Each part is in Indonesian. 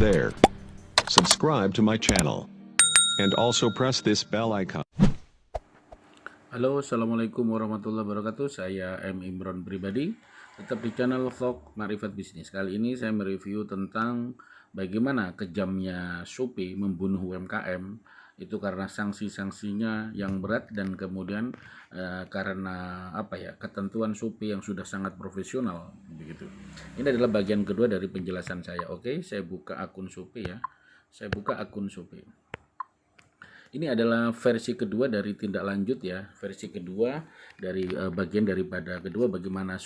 there. Subscribe to my channel. And also press this bell icon. Halo, assalamualaikum warahmatullahi wabarakatuh. Saya M. Imron pribadi, tetap di channel vlog Marifat Bisnis. Kali ini saya mereview tentang bagaimana kejamnya Shopee membunuh UMKM. Itu karena sanksi-sanksinya yang berat dan kemudian karena ketentuan Shopee yang sudah sangat profesional begitu. Ini adalah bagian kedua dari penjelasan saya. Oke, saya buka akun Shopee ya. Saya buka akun Shopee. Ini adalah versi kedua dari tindak lanjut ya, versi kedua dari bagian daripada kedua bagaimana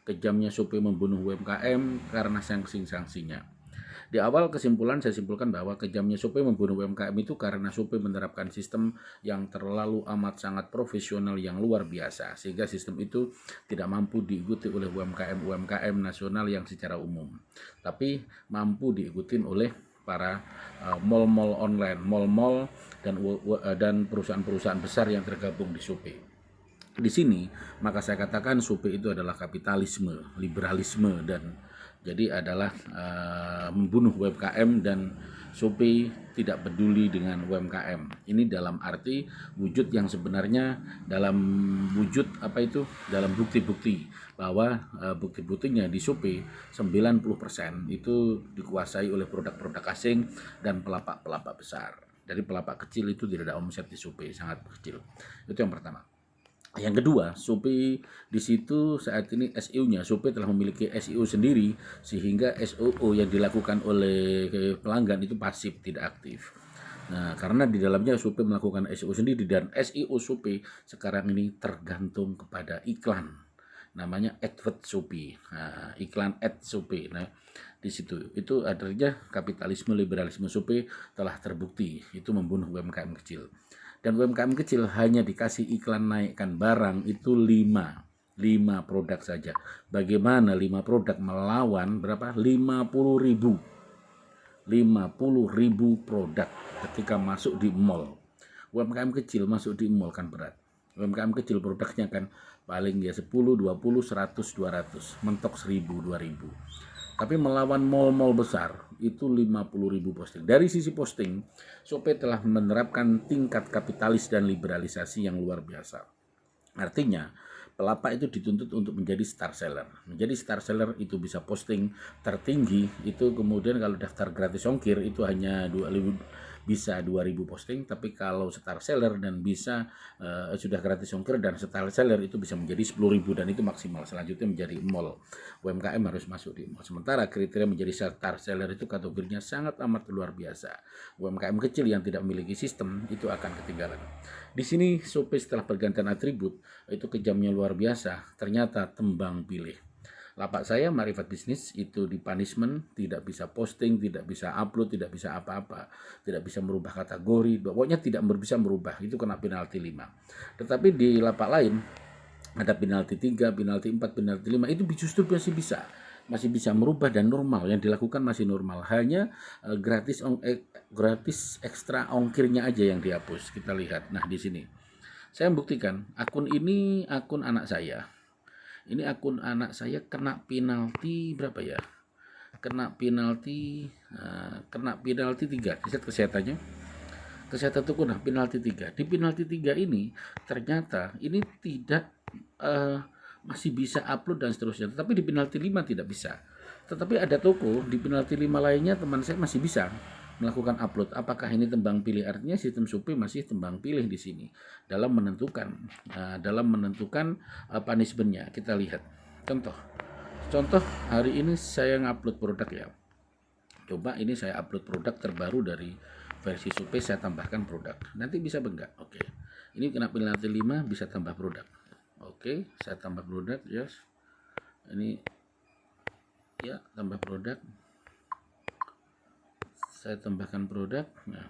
kejamnya Shopee membunuh UMKM karena sanksi-sanksinya. Di awal kesimpulan saya simpulkan bahwa kejamnya Shopee membunuh UMKM itu karena Shopee menerapkan sistem yang terlalu amat sangat profesional yang luar biasa, sehingga sistem itu tidak mampu diikuti oleh UMKM nasional yang secara umum, tapi mampu diikuti oleh para mall-mall online, mall-mall dan perusahaan-perusahaan besar yang tergabung di Shopee. Di sini maka saya katakan Shopee itu adalah kapitalisme, liberalisme, dan jadi adalah membunuh UMKM, dan Shopee tidak peduli dengan UMKM. Ini dalam arti wujud yang sebenarnya, dalam wujud dalam bukti-bukti bahwa bukti-buktinya di Shopee 90% itu dikuasai oleh produk-produk asing dan pelapak-pelapak besar. Dari pelapak kecil itu tidak ada omset di Shopee, sangat kecil. Itu yang pertama. Yang kedua, Shopee di situ saat ini SEO-nya, Shopee telah memiliki SEO sendiri, sehingga SEO yang dilakukan oleh pelanggan itu pasif, tidak aktif. Nah, karena di dalamnya Shopee melakukan SEO sendiri, dan SEO Shopee sekarang ini tergantung kepada iklan. Namanya AdWords Shopee. Nah, iklan ad Shopee. Nah, di situ itu artinya kapitalisme liberalisme Shopee telah terbukti itu membunuh UMKM kecil. Dan UMKM kecil hanya dikasih iklan naikkan barang itu 5 produk saja. Bagaimana 5 produk melawan berapa? 50.000 produk ketika masuk di mall. UMKM kecil masuk di mall kan berat. UMKM kecil produknya kan paling ya 10, 20, 100, 200, mentok 1000, 2000. Tapi melawan mall-mall besar itu 50.000 posting. Dari sisi posting, Shopee telah menerapkan tingkat kapitalis dan liberalisasi yang luar biasa. Artinya, pelapak itu dituntut untuk menjadi star seller. Menjadi star seller itu bisa posting tertinggi, itu kemudian kalau daftar gratis ongkir itu hanya 2.000 posting, tapi kalau star seller dan bisa sudah gratis ongkir dan star seller itu bisa menjadi 10.000, dan itu maksimal. Selanjutnya menjadi mall. UMKM harus masuk di mall. Sementara kriteria menjadi star seller itu kategorinya sangat amat luar biasa. UMKM kecil yang tidak memiliki sistem itu akan ketinggalan. Di sini Shopee setelah pergantian atribut itu kejamnya luar biasa. Ternyata tembang pilih. Lapak saya Marifat Bisnis itu di punishment, tidak bisa posting, tidak bisa upload, tidak bisa apa-apa, tidak bisa merubah kategori, pokoknya tidak bisa merubah, itu kena penalti 5. Tetapi di lapak lain ada penalti 3, penalti 4, penalti 5, itu justru masih bisa merubah dan normal, yang dilakukan masih normal, hanya gratis ekstra ongkirnya aja yang dihapus. Kita lihat, nah di sini saya membuktikan akun ini akun anak saya. Ini akun anak saya kena penalti berapa ya? Kena penalti 3. Lihat kesehatannya. Kesehatan itu kena penalti 3. Di penalti 3 ini ternyata ini tidak masih bisa upload dan seterusnya. Tetapi di penalti 5 tidak bisa. Tetapi ada toko di penalti 5 lainnya teman saya masih bisa melakukan upload. Apakah ini tembang pilih? Artinya sistem Shopee masih tembang pilih di sini dalam menentukan punishment-nya. Kita lihat contoh hari ini saya ngupload produk ya. Coba ini saya upload produk terbaru dari versi Shopee, saya tambahkan produk. Nanti bisa enggak? Oke. Ini kena penalti 5, bisa tambah produk. Oke, saya tambah produk, yes. Ini ya, tambah produk. Saya tambahkan produk. Nah,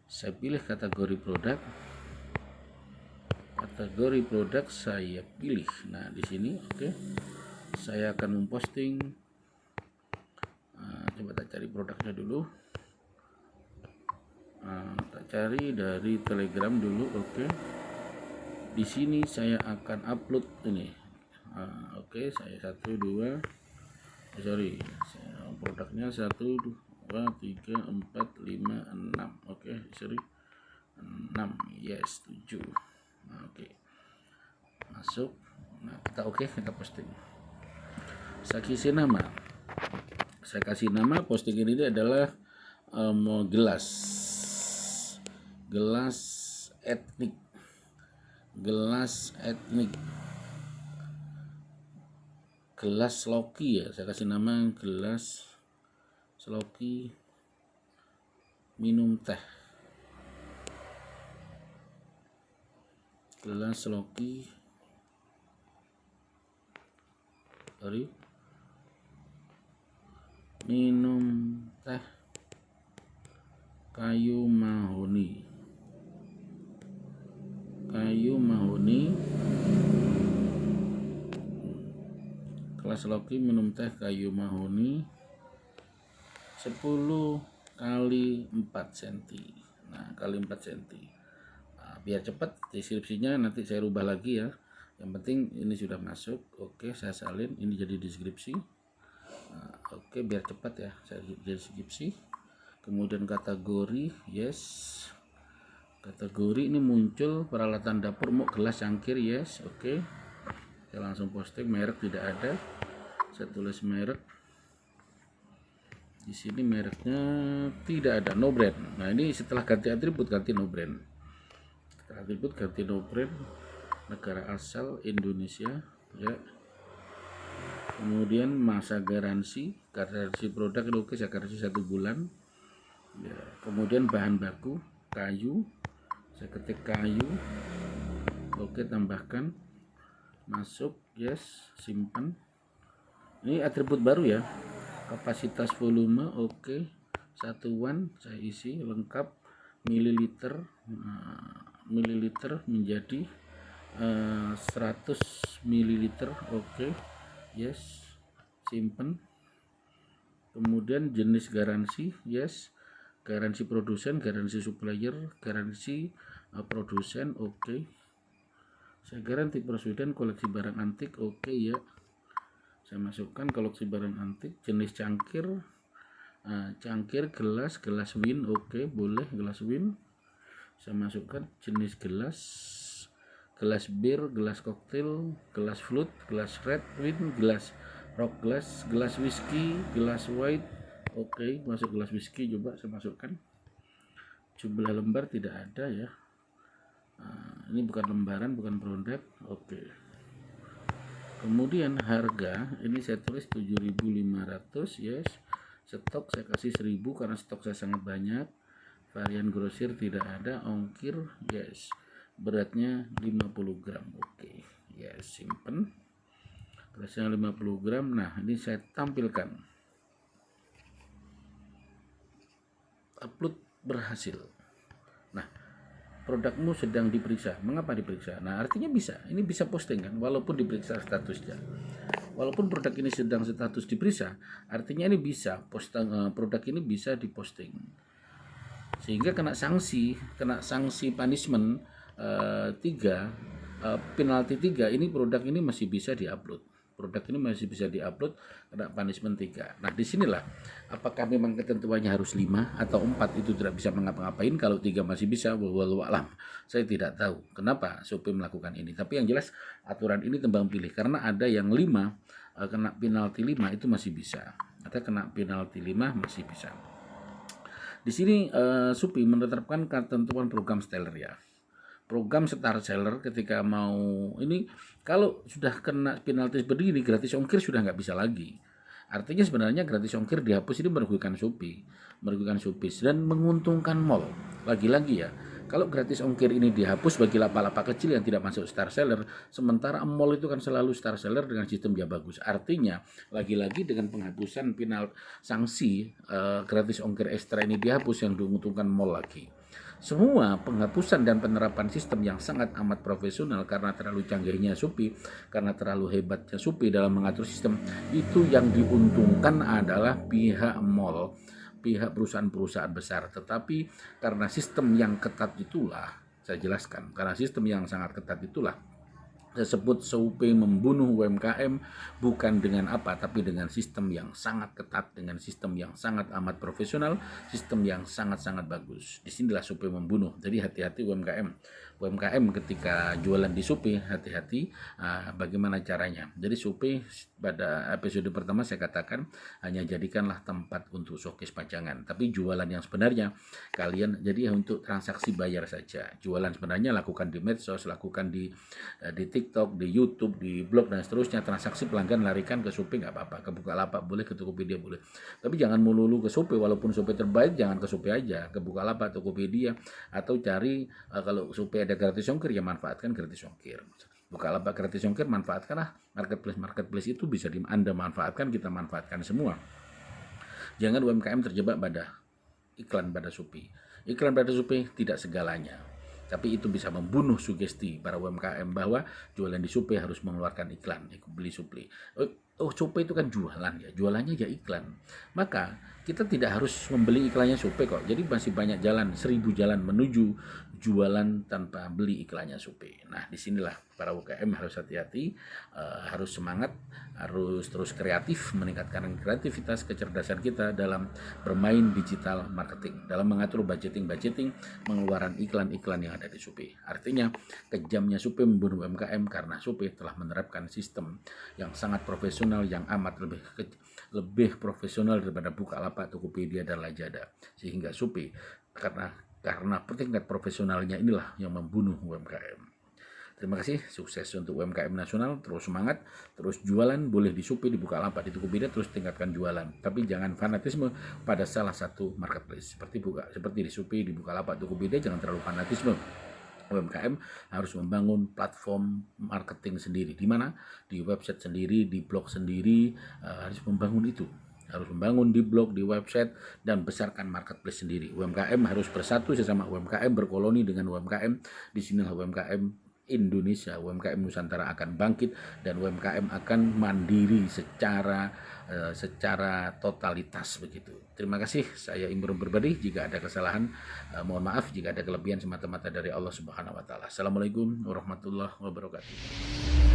saya pilih kategori produk. Kategori produk saya pilih. Nah, di sini oke. Saya akan memposting. Coba tak cari produknya dulu. Tak cari dari Telegram dulu, oke. Di sini saya akan upload ini. Oke, saya 1, 2. sorry, produknya 1 2 3 4 5 6. Oke, sorry, 6. Yes, 7. Nah, oke, masuk. Nah, kita posting. Saya kasih nama postingan ini adalah gelas etnik, gelas Loki ya. Saya kasih nama gelas Loki minum teh. Gelas Loki, minum teh kayu mahoni. Gelas Loki minum teh kayu mahoni 10 kali 4 cm. Nah, kali 4 cm. Nah, biar cepat deskripsinya nanti saya rubah lagi ya. Yang penting ini sudah masuk. Oke, saya salin ini jadi deskripsi. Nah, oke, biar cepat ya, saya deskripsi. Kemudian kategori, yes. Kategori ini muncul peralatan dapur mau gelas cangkir, yes. Oke. Saya langsung posting. Merek tidak ada. Saya tulis merek. Di sini mereknya tidak ada, no brand. Nah, ini setelah ganti atribut ganti no brand. Setelah atribut ganti no brand. Negara asal Indonesia, ya. Kemudian masa garansi produk itu oke, saya garansi 1 bulan. Ya, kemudian bahan baku kayu, saya ketik kayu, oke, tambahkan, masuk, yes, simpan. Ini atribut baru ya, kapasitas volume, oke, satuan saya isi lengkap, mililiter, menjadi 100 mililiter, oke, yes, simpan. Kemudian jenis garansi, yes, garansi produsen, garansi supplier, garansi produsen, oke. Saya garansi produsen koleksi barang antik, oke ya. Saya masukkan koleksi barang antik, jenis cangkir, gelas win, oke, boleh gelas win. Saya masukkan jenis gelas bir, gelas koktail, gelas flute, gelas red wine, gelas rock glass, gelas whisky, gelas white. Oke, masuk gelas whisky, coba saya masukkan. Jumlah lembar tidak ada ya. Ini bukan lembaran, bukan produk. Oke. Kemudian harga ini saya tulis 7.500, yes. Stok saya kasih 1.000 karena stok saya sangat banyak. Varian grosir tidak ada, ongkir, yes. Beratnya 50 gram, oke. Yes, simpen. Beratnya 50 gram. Nah, ini saya tampilkan. Upload berhasil. Nah, produkmu sedang diperiksa. Mengapa diperiksa? Nah, artinya bisa. Ini bisa posting kan, walaupun diperiksa statusnya. Walaupun produk ini sedang status diperiksa, artinya ini bisa produk ini bisa diposting. Sehingga kena sanksi punishment 3, penalti 3. Ini produk ini masih bisa diupload. Produk ini masih bisa diupload kena punishment 3. Nah, disinilah apakah memang ketentuannya harus 5 atau 4 itu tidak bisa mengapa-ngapain. Kalau 3 masih bisa, wallahu a'lam. Saya tidak tahu kenapa Shopee melakukan ini. Tapi yang jelas aturan ini tembang pilih karena ada yang 5 kena penalti 5 itu masih bisa. Ada kena penalti 5 masih bisa. Di sini Shopee menetapkan ketentuan program seller ya. Program star seller ketika mau ini kalau sudah kena penalti berdiri gratis ongkir sudah nggak bisa lagi. Artinya sebenarnya gratis ongkir dihapus ini merugikan Shopee dan menguntungkan mall. Lagi-lagi ya, kalau gratis ongkir ini dihapus bagi lapak-lapak kecil yang tidak masuk star seller, sementara mall itu kan selalu star seller dengan sistem dia bagus. Artinya lagi-lagi dengan penghapusan sanksi gratis ongkir ekstra ini dihapus yang menguntungkan mall lagi. Semua penghapusan dan penerapan sistem yang sangat amat profesional karena terlalu canggihnya Shopee, karena terlalu hebatnya Shopee dalam mengatur sistem, itu yang diuntungkan adalah pihak mall, pihak perusahaan-perusahaan besar. Tetapi karena sistem yang ketat itulah, saya jelaskan, karena sistem yang sangat ketat itulah Saya sebut SUP membunuh UMKM bukan dengan apa, tapi dengan sistem yang sangat ketat, dengan sistem yang sangat amat profesional, sistem yang sangat-sangat bagus. Disinilah SUP membunuh. Jadi hati-hati UMKM. UMKM ketika jualan di SUP, hati-hati bagaimana caranya. Jadi SUP pada episode pertama saya katakan hanya jadikanlah tempat untuk showcase pajangan. Tapi jualan yang sebenarnya kalian jadi untuk transaksi bayar saja. Jualan sebenarnya lakukan di medsos, lakukan di TikTok, di YouTube, di blog dan seterusnya. Transaksi pelanggan larikan ke Shopee nggak apa-apa, ke Bukalapak boleh, ke Tokopedia boleh. Tapi jangan melulu ke Shopee, walaupun Shopee terbaik jangan ke Shopee aja, ke Bukalapak, Tokopedia, atau cari kalau Shopee ada gratis ongkir ya manfaatkan gratis ongkir. Bukalapak gratis ongkir manfaatkanlah, marketplace itu bisa Anda manfaatkan, kita manfaatkan semua. Jangan UMKM terjebak pada iklan pada Shopee. Iklan pada Shopee tidak segalanya, tapi itu bisa membunuh sugesti para UMKM bahwa jualan di Shopee harus mengeluarkan iklan, beli Shopee. Oh, Shopee itu kan jualan ya, jualannya ya iklan. Maka kita tidak harus membeli iklannya Shopee kok. Jadi masih banyak jalan, 1000 jalan menuju jualan tanpa beli iklannya Shopee. Nah, disinilah para UMKM harus hati-hati, harus semangat, harus terus kreatif, meningkatkan kreativitas, kecerdasan kita dalam bermain digital marketing, dalam mengatur budgeting, mengeluarkan iklan-iklan yang ada di Shopee. Artinya kejamnya Shopee membunuh UMKM karena Shopee telah menerapkan sistem yang sangat profesional, yang amat lebih profesional daripada Bukalapak, Tokopedia, dan Lazada. Sehingga Shopee karena tingkat profesionalnya inilah yang membunuh UMKM. Terima kasih, sukses untuk UMKM nasional, terus semangat, terus jualan, boleh di Shopee, di Bukalapak, di Tokopedia, terus tingkatkan jualan. Tapi jangan fanatisme pada salah satu marketplace, seperti di Shopee, di Bukalapak, Tokopedia, jangan terlalu fanatisme. UMKM harus membangun platform marketing sendiri, di mana di website sendiri, di blog sendiri, harus membangun itu. Harus membangun di blog, di website, dan besarkan marketplace sendiri. UMKM harus bersatu sesama UMKM, berkoloni dengan UMKM. Di sinilah UMKM Indonesia, UMKM Nusantara akan bangkit, dan UMKM akan mandiri secara totalitas begitu. Terima kasih, saya Imron Pribadi. Jika ada kesalahan, mohon maaf. Jika ada kelebihan, semata-mata dari Allah Subhanahu wa taala. Assalamualaikum warahmatullahi wabarakatuh.